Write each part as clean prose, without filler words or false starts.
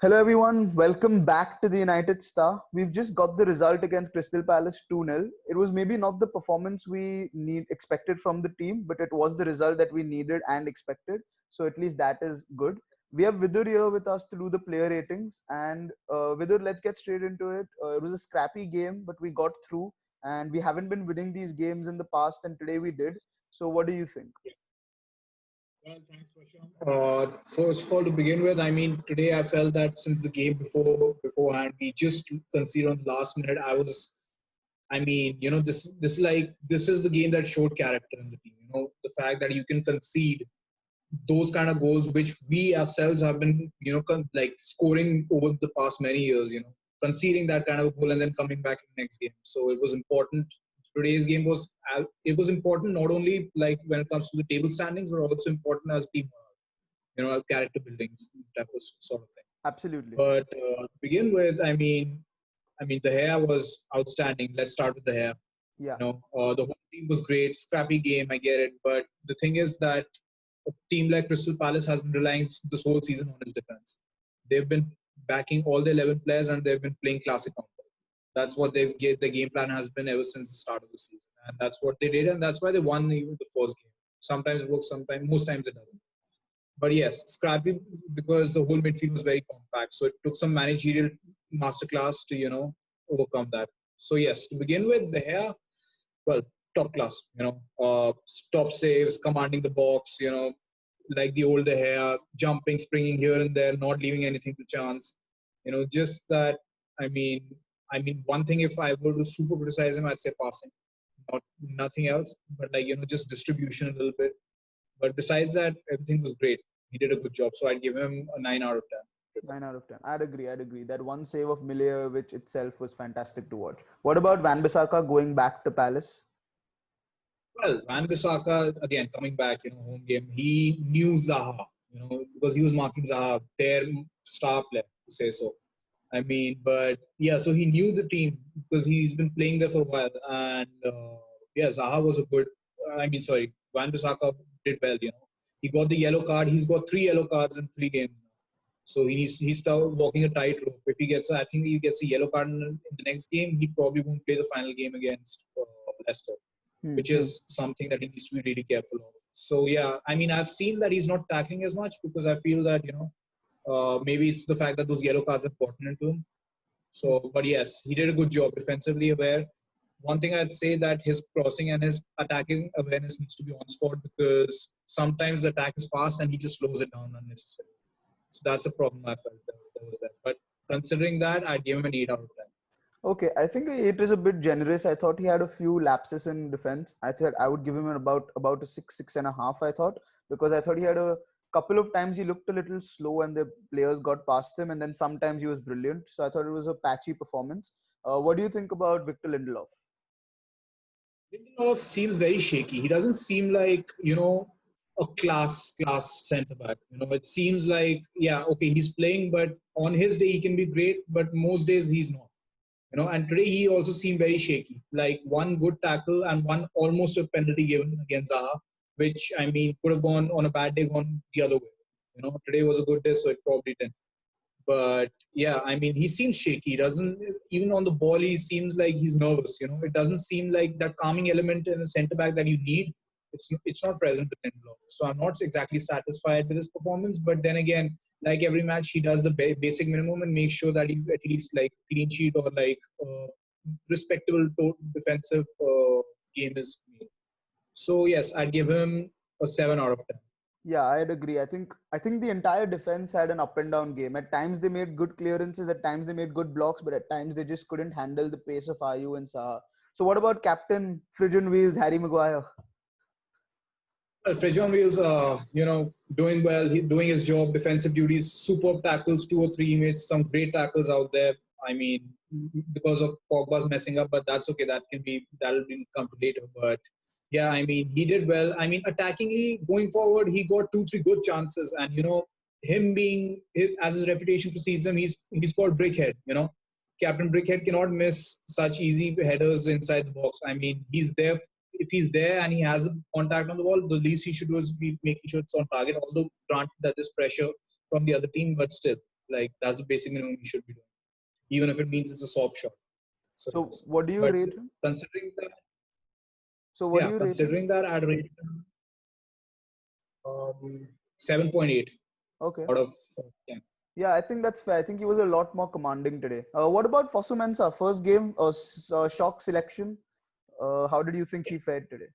Hello everyone, welcome back to the United Star. We've just got the result against Crystal Palace 2-0. It was maybe not the performance we need expected from the team, but it was the result that we needed and expected. So at least that is good. We have Vidur here with us to do the player ratings. And Vidur, let's get straight into it. It was a scrappy game, but we got through. And we haven't been winning these games in the past, and today we did. So what do you think? Well, thanks, Prashant. First of all, to begin with, today I felt that since the game beforehand, we just conceded on the last minute. This is the game that showed character in the team. The fact that you can concede those kind of goals, which we ourselves have been, scoring over the past many years. Conceding that kind of goal and then coming back in the next game. So it was important. Today's game was important not only like when it comes to the table standings, but also important as team morale. Character building type of sort of thing. Absolutely. But to begin with, the hair was outstanding. Let's start with the hair. Yeah. The whole team was great. Scrappy game, I get it. But the thing is that a team like Crystal Palace has been relying this whole season on its defense. They've been backing all the 11 players and they've been playing classic counter. That's what the game plan has been ever since the start of the season. And that's what they did. And that's why they won even the first game. Sometimes it works, most times it doesn't. But yes, scrappy because the whole midfield was very compact. So it took some managerial masterclass to, overcome that. So yes, to begin with, the hair, well, top class, top saves, commanding the box, like the older hair, jumping, springing here and there, not leaving anything to chance. Just that, I mean, one thing if I were to super criticize him, I'd say passing, nothing else, but just distribution a little bit. But besides that, everything was great. He did a good job. So I'd give him a 9 out of 10. 9 out of 10. I'd agree. That one save of Milivojevic itself was fantastic to watch. What about Van Bissaka going back to Palace? Well, Van Bissaka, again, coming back, home game, he knew Zaha, because he was marking Zaha, their star player, to say so. But yeah, so he knew the team because he's been playing there for a while. And yeah, Zaha was a good, Van Bissaka did well, He got the yellow card. He's got 3 yellow cards in 3 games. So he's still walking a tightrope. If he gets, I think he gets a yellow card in the next game, he probably won't play the final game against Leicester, which is something that he needs to be really careful of. So yeah, I've seen that he's not tackling as much because I feel that maybe it's the fact that those yellow cards have gotten into him. So, but yes, he did a good job defensively aware. One thing I'd say that his crossing and his attacking awareness needs to be on spot because sometimes the attack is fast and he just slows it down unnecessarily. So that's a problem I felt that was there. But considering that, I'd give him an 8 out of 10. Okay, I think 8 is a bit generous. I thought he had a few lapses in defense. I thought I would give him about a 6.5. I thought because I thought he had a couple of times he looked a little slow and the players got past him, and then sometimes he was brilliant. So I thought it was a patchy performance. What do you think about Victor Lindelof? Lindelof seems very shaky. He doesn't seem like, a class centre back. It seems like, yeah, okay, he's playing, but on his day he can be great, but most days he's not. And today he also seemed very shaky. Like one good tackle and one almost a penalty given against Zaha, which could have gone on a bad day, gone the other way. Today was a good day, so it probably didn't. But yeah, he seems shaky. He doesn't even on the ball. He seems like he's nervous. It doesn't seem like that calming element in a centre back that you need. It's not present with Lindelof. So I'm not exactly satisfied with his performance. But then again, like every match, he does the basic minimum and makes sure that he at least like clean sheet or like respectable defensive game is made. So yes, I'd give him a 7 out of 10. Yeah, I'd agree. I think the entire defense had an up and down game. At times they made good clearances, at times they made good blocks, but at times they just couldn't handle the pace of Ayu and Saha. So what about Captain Fridge on Wheels, Harry Maguire? Well, Fridge on Wheels, doing well, doing his job, defensive duties, superb tackles, 2 or 3 he made some great tackles out there. Because of Pogba's messing up, but that's okay. That'll come to later. But yeah, he did well. Attackingly going forward, he got 2, 3 good chances, and him being as his reputation precedes him, he's called Brickhead. Captain Brickhead cannot miss such easy headers inside the box. He's there. If he's there and he has a contact on the ball, the least he should do is be making sure it's on target. Although granted that there's pressure from the other team, but still, Like that's the basic minimum he should be doing, even if it means it's a soft shot. So So yes, what do you but rate him? considering that, So what do yeah, you rate him? considering that, I'd rate him 7.8 Okay. out of 10. Yeah, I think that's fair. I think he was a lot more commanding today. What about Fosu Mensah? First game, shock selection. How did you think he fared today?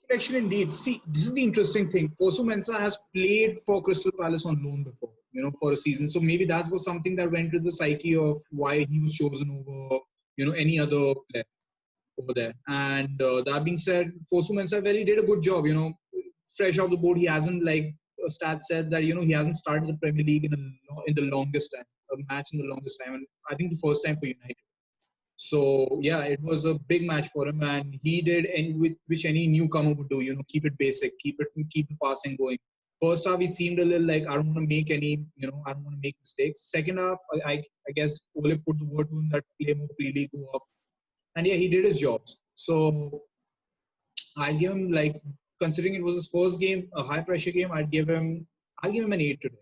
Selection indeed. See, this is the interesting thing. Fosu Mensah has played for Crystal Palace on loan before, for a season. So maybe that was something that went to the psyche of why he was chosen over, any other player over there. And that being said, Fosu Mensah, well, he did a good job. Fresh off the board, he hasn't like a stat said that he hasn't started the Premier League in the longest time, a match in the longest time, and I think the first time for United. So yeah, it was a big match for him, and he did which any newcomer would do. Keep it basic, keep the passing going. First half, he seemed a little like I don't want to make any, I don't want to make mistakes. Second half, I guess Ole put the word to him that play more freely, go up, and yeah, he did his jobs. So I give him like considering it was his first game, a high pressure game, I'll give him an 8 today.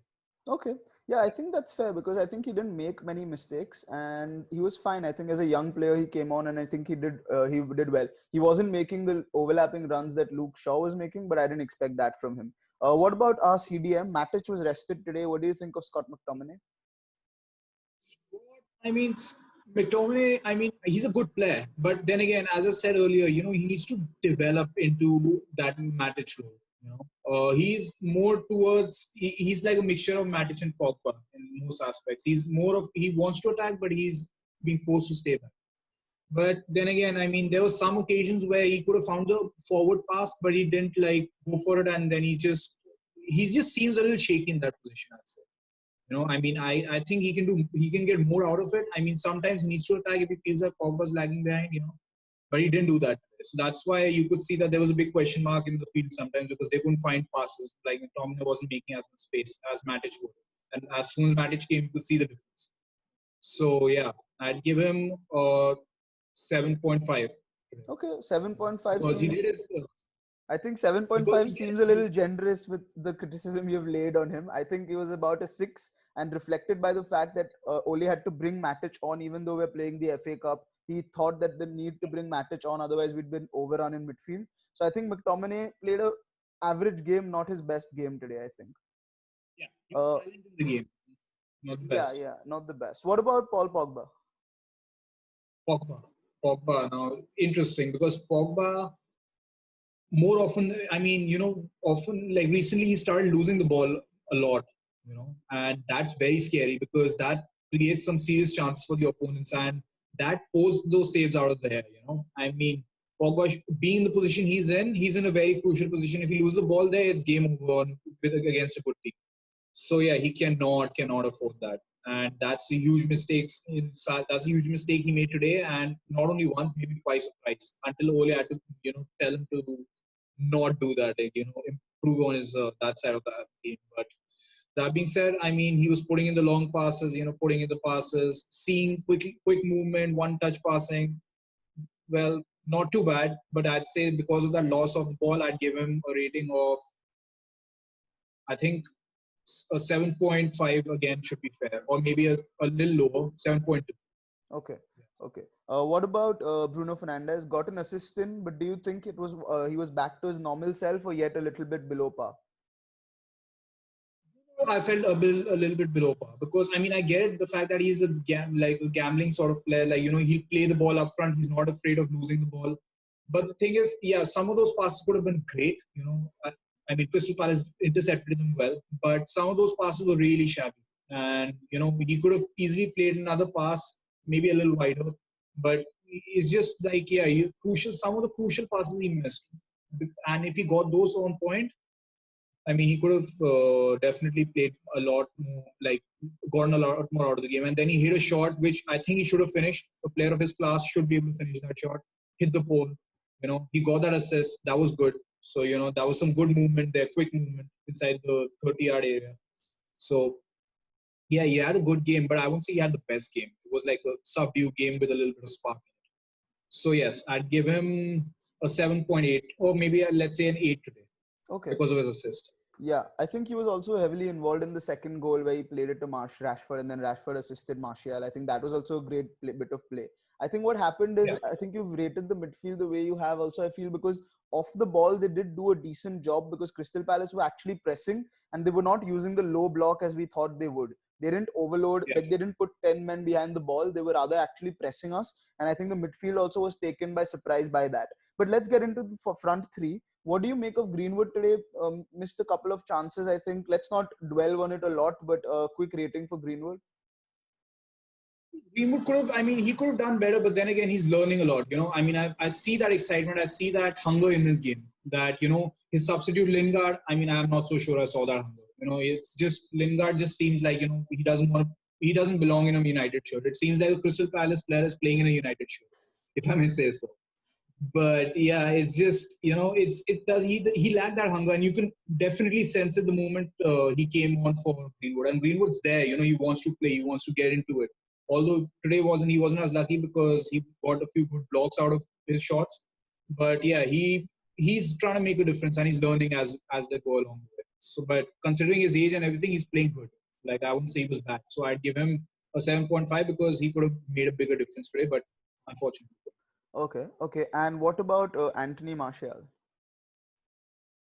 Okay. Yeah, I think that's fair because I think he didn't make many mistakes and he was fine. I think as a young player he came on and I think he did well. He wasn't making the overlapping runs that Luke Shaw was making, but I didn't expect that from him. What about our CDM? Matic was rested today. What do you think of Scott McTominay? I mean, McTominay, I mean, he's a good player. But then again, as I said earlier, he needs to develop into that Matic role. He's more towards, he's like a mixture of Matic and Pogba in most aspects. He wants to attack, but he's being forced to stay back. But then again, I mean, there were some occasions where he could have found the forward pass, but he didn't like go for it. And then he just seems a little shaky in that position, I'd say. I mean, I think he can get more out of it. I mean, sometimes he needs to attack if he feels that Pogba's lagging behind, but he didn't do that. So that's why you could see that there was a big question mark in the field sometimes because they couldn't find passes. Like McTominay wasn't making as much space as Matic would. And as soon as Matic came, you could see the difference. So yeah, I'd give him 7.5. Okay, 7.5 Because he seems. did his I think because 7.5 he did seems his a little generous with the criticism you've laid on him. I think he was about a 6 and reflected by the fact that Ole had to bring Matic on even though we're playing the FA Cup. He thought that the need to bring Matic on, otherwise we'd been overrun in midfield. So I think McTominay played a average game, not his best game today, I think. yeah, he was Uh, silent in the game, not the yeah, best. yeah, not the best. What about Paul Pogba? Pogba. Pogba now interesting because Pogba more often, I mean, often like recently he started losing the ball a lot, and that's very scary because that creates some serious chances for the opponents and that forced those saves out of the air. I mean, Pogba being in the position he's in a very crucial position. If he loses the ball there, it's game over against a good team. So yeah, he cannot afford that, and that's a huge mistake. That's a huge mistake he made today, and not only once, maybe twice or thrice. Until Ole had to tell him to not do that, like, improve on his that side of the game. But that being said, I mean, he was putting in the long passes, putting in the passes, seeing quick movement, one touch passing. Well, not too bad, but I'd say because of that loss of the ball, I'd give him a rating of I think a 7.5 again should be fair, or maybe a little lower, 7.2. Okay, okay. What about Bruno Fernandes? Got an assist in, but do you think it was he was back to his normal self or yet a little bit below par? I felt a little bit below par because I mean I get it, the fact that he's like a gambling sort of player, like he'll play the ball up front, he's not afraid of losing the ball. But the thing is, yeah, some of those passes could have been great. I mean Crystal Palace intercepted them well, but some of those passes were really shabby, and he could have easily played another pass, maybe a little wider. But it's just like yeah, crucial. Some of the crucial passes he missed, and if he got those on point, I mean, he could have definitely played a lot more, like gotten a lot more out of the game. And then he hit a shot, which I think he should have finished. A player of his class should be able to finish that shot. Hit the pole. He got that assist. That was good. So, that was some good movement there, quick movement inside the 30-yard area. So, yeah, he had a good game, but I won't say he had the best game. It was like a subdued game with a little bit of spark. So, yes, I'd give him a 7.8 or maybe let's say an 8 today Okay, because of his assist. Yeah, I think he was also heavily involved in the second goal where he played it to Rashford, and then Rashford assisted Martial. I think that was also a great bit of play. I think what happened is, Yeah, I think you've rated the midfield the way you have. Also, I feel because off the ball they did do a decent job, because Crystal Palace were actually pressing and they were not using the low block as we thought they would. They didn't overload, yeah. like they didn't put 10 men behind the ball. They were rather actually pressing us, and I think the midfield also was taken by surprise by that. But let's get into the front three. What do you make of Greenwood today? Missed a couple of chances, I think. Let's not dwell on it a lot, but a quick rating for Greenwood. Greenwood could have, I mean, he could have done better, but then again, he's learning a lot. I mean, I see that excitement, I see that hunger in his game. That, his substitute Lingard, I mean, I'm not so sure I saw that hunger. It's just Lingard just seems like, he doesn't belong in a United shirt. It seems like a Crystal Palace player is playing in a United shirt, if I may say so. But yeah, it's just it does he lacked that hunger, and you can definitely sense it the moment he came on for Greenwood. And Greenwood's there, he wants to play, he wants to get into it. Although today he wasn't as lucky because he got a few good blocks out of his shots. But yeah, he's trying to make a difference, and he's learning as they go along with it. So, but considering his age and everything, he's playing good. Like, I wouldn't say he was bad. So I'd give him a 7.5 because he could have made a bigger difference today, but unfortunately. Okay, okay. And what about Anthony Martial?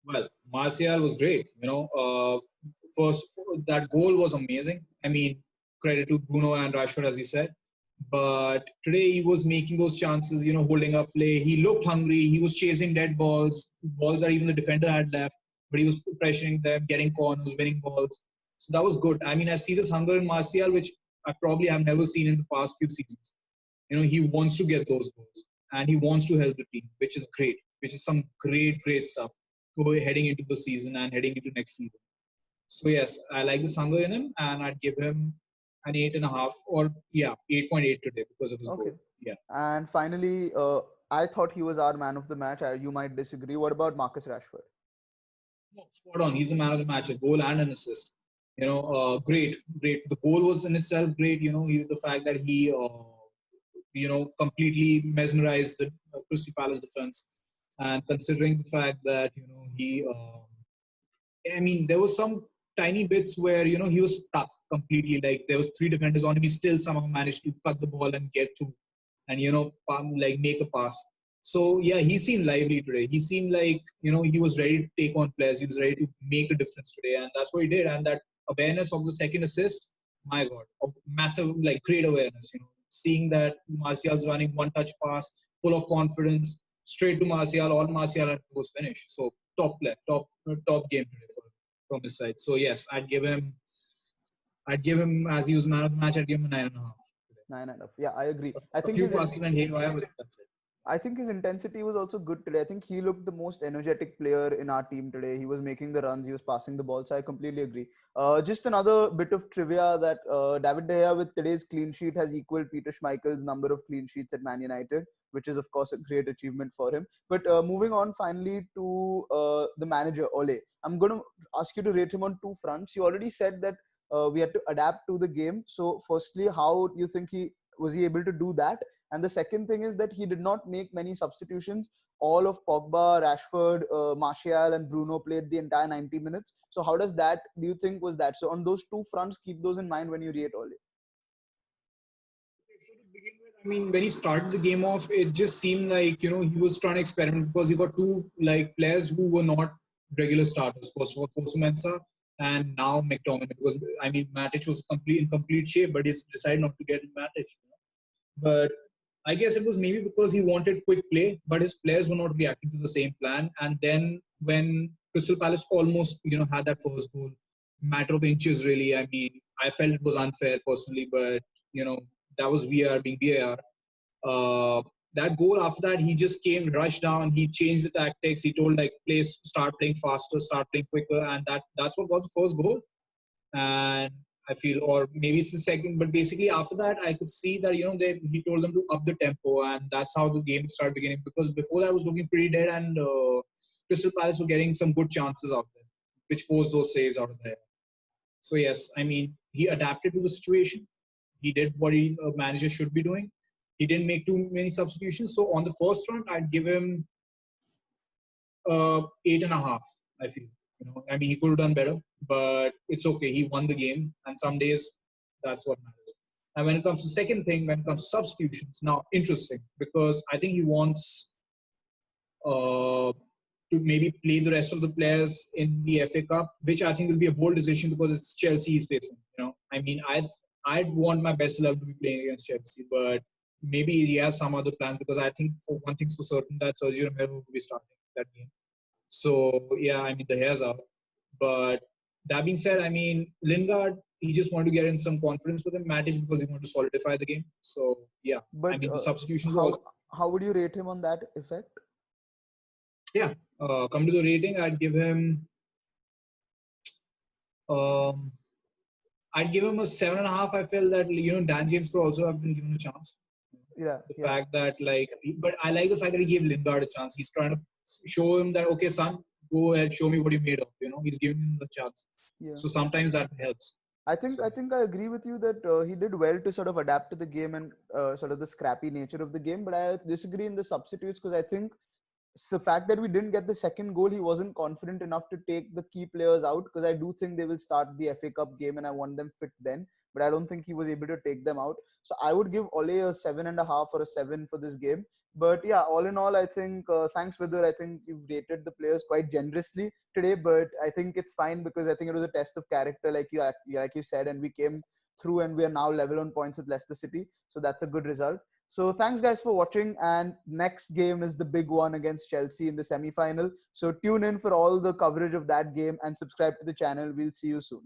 Well, Martial was great. First, that goal was amazing. I mean, credit to Bruno and Rashford, as you said. But today he was making those chances, holding up play. He looked hungry. He was chasing dead balls that even the defender had left. But he was pressuring them, getting corners, winning balls. So that was good. I mean, I see this hunger in Martial, which I probably have never seen in the past few seasons. He wants to get those goals and he wants to help the team, which is great, which is some great, great stuff heading into the season and heading into next season. So yes, I like the hunger in him, and I'd give him an 8.5, or yeah, 8.8 today because of his goal. Okay. Yeah, And finally, I thought he was our man of the match. You might disagree. What about Marcus Rashford? no, spot on. He's the man of the match, a goal and an assist. Great, great. The goal was in itself great. The fact that he, completely mesmerized the Crystal Palace defense, and considering the fact that he I mean, there was some tiny bits where he was stuck completely. Like, there was three defenders on him, he still somehow managed to cut the ball and get through, and like make a pass. So yeah, he seemed lively today. He seemed like he was ready to take on players. He was ready to make a difference today, and that's what he did. And that awareness of the second assist, my God, massive, like, great awareness. Seeing that Martial's running one touch pass, full of confidence, straight to Martial, all Martial had to was finish. So top player, top game today from his side. So yes, I'd give him as he was man of the match. I'd give him a 9.5. Nine and a half. Yeah, I agree. I A think few passes and haywire, but that's it. I think his intensity was also good today. I think he looked the most energetic player in our team today. He was making the runs, he was passing the ball. So I completely agree. Just another bit of trivia that David De Gea with today's clean sheet has equaled Peter Schmeichel's number of clean sheets at Man United, which is of course a great achievement for him. But moving on finally to the manager Ole, I'm going to ask you to rate him on two fronts. You already said that we had to adapt to the game. So firstly, how do you think he was he able to do that? And the second thing is that he did not make many substitutions. All of Pogba, Rashford, Martial, and Bruno played the entire 90 minutes. So how does that, do you think, was that? So on those two fronts, keep those in mind when you rate Ole. So to begin with, I mean, when he started the game off, it just seemed like he was trying to experiment because he got two, like, players who were not regular starters. First of all, Fosu Mensah, and now McTominay. Because I mean, Matic was in complete shape, but he's decided not to get in Matic. But I guess it was maybe because he wanted quick play, but his players were not reacting to the same plan. And then when Crystal Palace almost, had that first goal, matter of inches really. I mean, I felt it was unfair personally, but you know that was VAR being VAR. That goal after that, he just came, rushed down, he changed the tactics. He told, like, players start playing faster, start playing quicker, and that's what got the first goal. And I feel, or maybe it's the second, but basically after that, I could see that he told them to up the tempo, and that's how the game started beginning. Because before that, was looking pretty dead, and Crystal Palace were getting some good chances out there, which forced those saves out of there. So yes, I mean, he adapted to the situation. He did what a manager should be doing. He didn't make too many substitutions. So on the first front, I'd give him 8.5. I feel. I mean, he could have done better, but it's okay. He won the game, and some days that's what matters. And when it comes to second thing, when it comes to substitutions, now interesting because I think he wants to maybe play the rest of the players in the FA Cup, which I think will be a bold decision because it's Chelsea he's facing. I mean, I'd want my best 11 to be playing against Chelsea, but maybe he has some other plans because I think for one thing's for certain that Sergio Romero will be starting that game. So yeah, I mean the hair's out. But that being said, I mean Lingard, he just wanted to get in some confidence with him. Matic because he wanted to solidify the game. So yeah, I But mean the substitutions were how also how would you rate him on that effect? yeah. Come to the rating, um, I'd give him a 7.5. I felt that Dan James could also have been given a chance. Yeah, The yeah, fact that but I like the fact that he gave Lingard a chance. He's trying to show him that okay, son, go ahead, show me what you're made of. He's giving him the chance. yeah. So sometimes that helps. So I think I agree with you that he did well to sort of adapt to the game and sort of the scrappy nature of the game. But I disagree in the substitutes because I think the fact that we didn't get the second goal, he wasn't confident enough to take the key players out because I do think they will start the FA Cup game and I want them fit then. But I don't think he was able to take them out. So I would give Ole a 7.5 or a 7 for this game. But yeah, all in all, I think thanks, Vidur. I think you've rated the players quite generously today, but I think it's fine because I think it was a test of character, like you said, and we came through and we are now level on points with Leicester City. So that's a good result. So thanks guys for watching. And next game is the big one against Chelsea in the semi-final. So tune in for all the coverage of that game and subscribe to the channel. We'll see you soon.